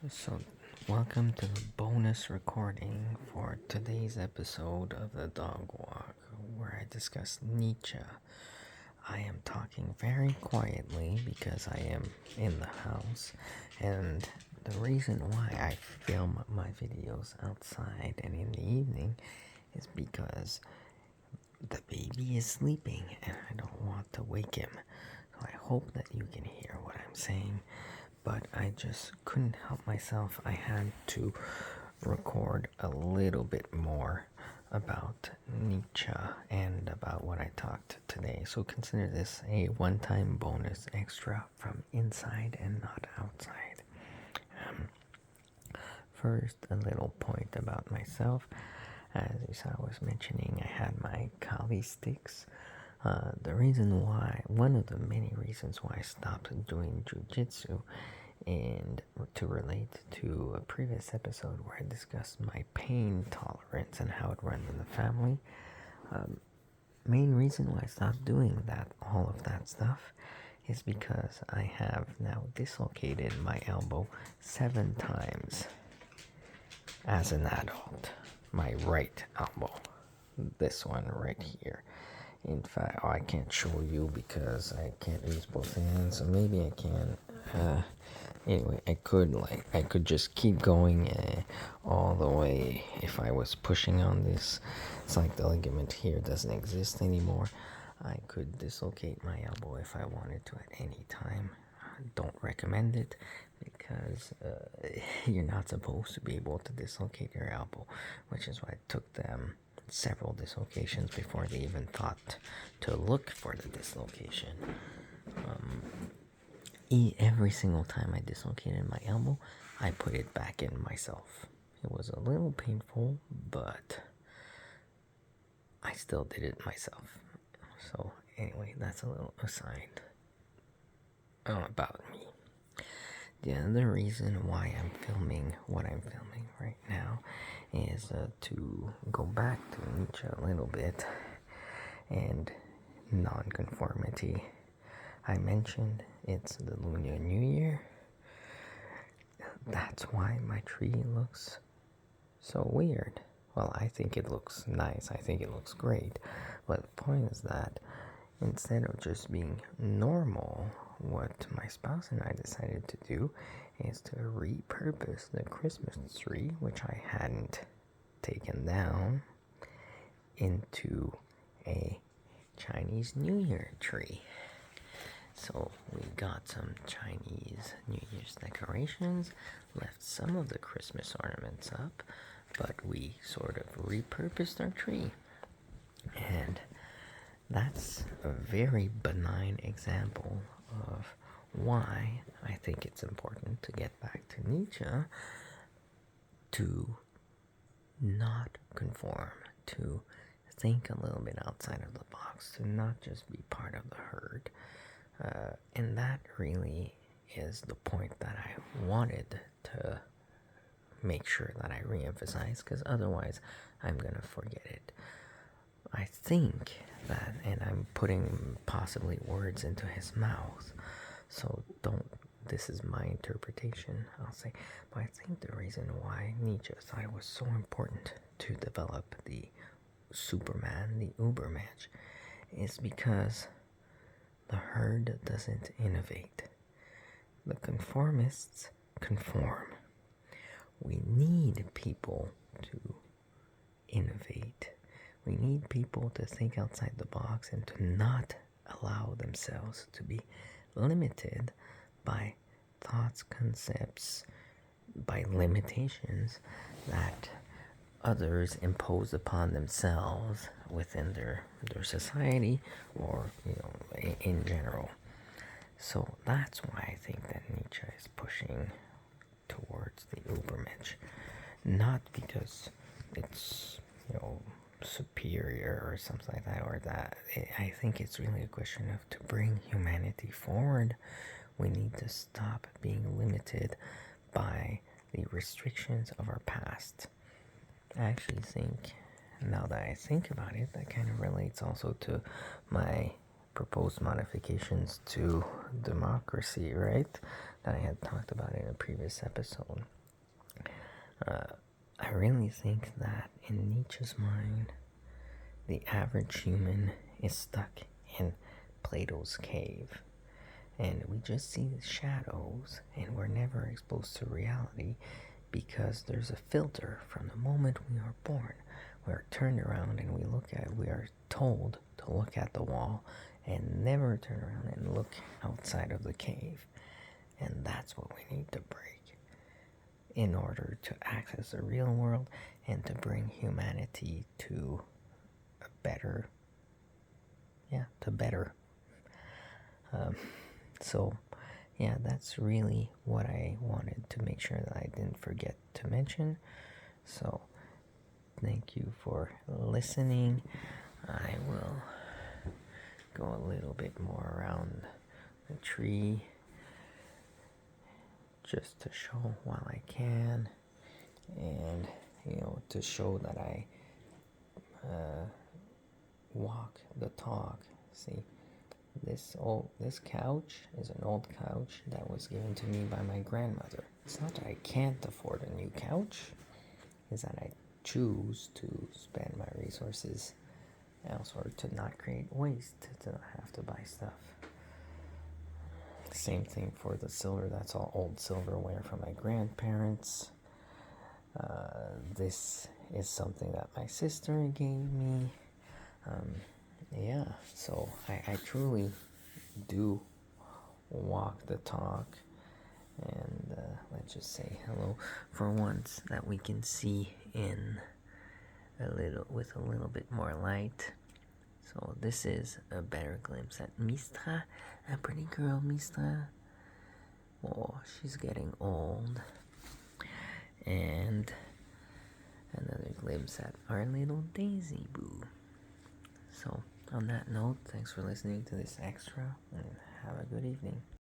So, welcome to the bonus recording for today's episode of the Dog Walk, where I discuss Nietzsche. I am talking very quietly because I am in the house, and the reason why I film my videos outside and in the evening is because the baby is sleeping and I don't want to wake him. So I hope that you can hear what I'm saying, but I just couldn't help myself. I had to record a little bit more about Nietzsche and about what I talked today. So consider this a one-time bonus extra from inside and not outside. First, a little point about myself. As I was mentioning, I had my Kali sticks. One of the many reasons why I stopped doing jujitsu, and to relate to a previous episode where I discussed my pain tolerance and how it runs in the family, main reason why I stopped doing all of that stuff, is because I have now dislocated my elbow 7 times as an adult. My right elbow, this one right here. In fact, I can't show you because I can't use both hands, so maybe I can. Anyway, I could just keep going all the way if I was pushing on this. It's like the ligament here doesn't exist anymore. I could dislocate my elbow if I wanted to at any time. Don't recommend it because you're not supposed to be able to dislocate your elbow, which is why it took them several dislocations before they even thought to look for the dislocation. Every single time I dislocated my elbow, I put it back in myself. It was a little painful, but I still did it myself. So anyway, that's a little aside about me. The other reason why I'm filming what I'm filming right now is to go back to Nietzsche a little bit and non-conformity. I mentioned it's the Lunar New Year. That's why my tree looks so weird. Well, I think it looks nice. I think it looks great. But the point is that instead of just being normal, what my spouse and I decided to do is to repurpose the Christmas tree, which I hadn't taken down, into a Chinese New Year tree. So we got some Chinese New Year's decorations, left some of the Christmas ornaments up, but we sort of repurposed our tree. And that's a very benign example of why I think it's important to get back to Nietzsche, to not conform, to think a little bit outside of the box, to not just be part of the herd. And that really is the point that I wanted to make sure that I re-emphasize, because otherwise I'm going to forget it. I think that, and I'm putting possibly words into his mouth, so this is my interpretation, I'll say, but I think the reason why Nietzsche thought it was so important to develop the Superman, the Ubermensch, is because the herd doesn't innovate. The conformists conform. We need people to innovate. We need people to think outside the box and to not allow themselves to be limited by thoughts, concepts, by limitations that others impose upon themselves within their society, or in general. So that's why I think that Nietzsche is pushing towards the Ubermensch, not because it's superior or something like that, or that I think it's really a question of, to bring humanity forward, we need to stop being limited by the restrictions of our past. I actually think, now that I think about it, that kind of relates also to my proposed modifications to democracy, right? that I had talked about in a previous episode. I really think that in Nietzsche's mind, the average human is stuck in Plato's cave. And we just see the shadows, and we're never exposed to reality because there's a filter from the moment we are born. We are turned around and we are told to look at the wall and never turn around and look outside of the cave. And that's what we need to break in order to access the real world and to bring humanity to a better, So, yeah, that's really what I wanted to make sure that I didn't forget to mention. So, thank you for listening. I will go a little bit more around the tree just to show while I can, and to show that I walk the talk. See, this couch is an old couch that was given to me by my grandmother. It's not that I can't afford a new couch, it's that I choose to spend my resources elsewhere to not create waste, to not have to buy stuff. Same thing for the silver. That's all old silverware from my grandparents. This is something that my sister gave me. So I truly do walk the talk, and let's just say hello for once that we can see in with a little bit more light. So this is a better glimpse at Mistra, a pretty girl Mistra. Oh, she's getting old. And another glimpse at our little Daisy Boo. So on that note, thanks for listening to this extra, and have a good evening.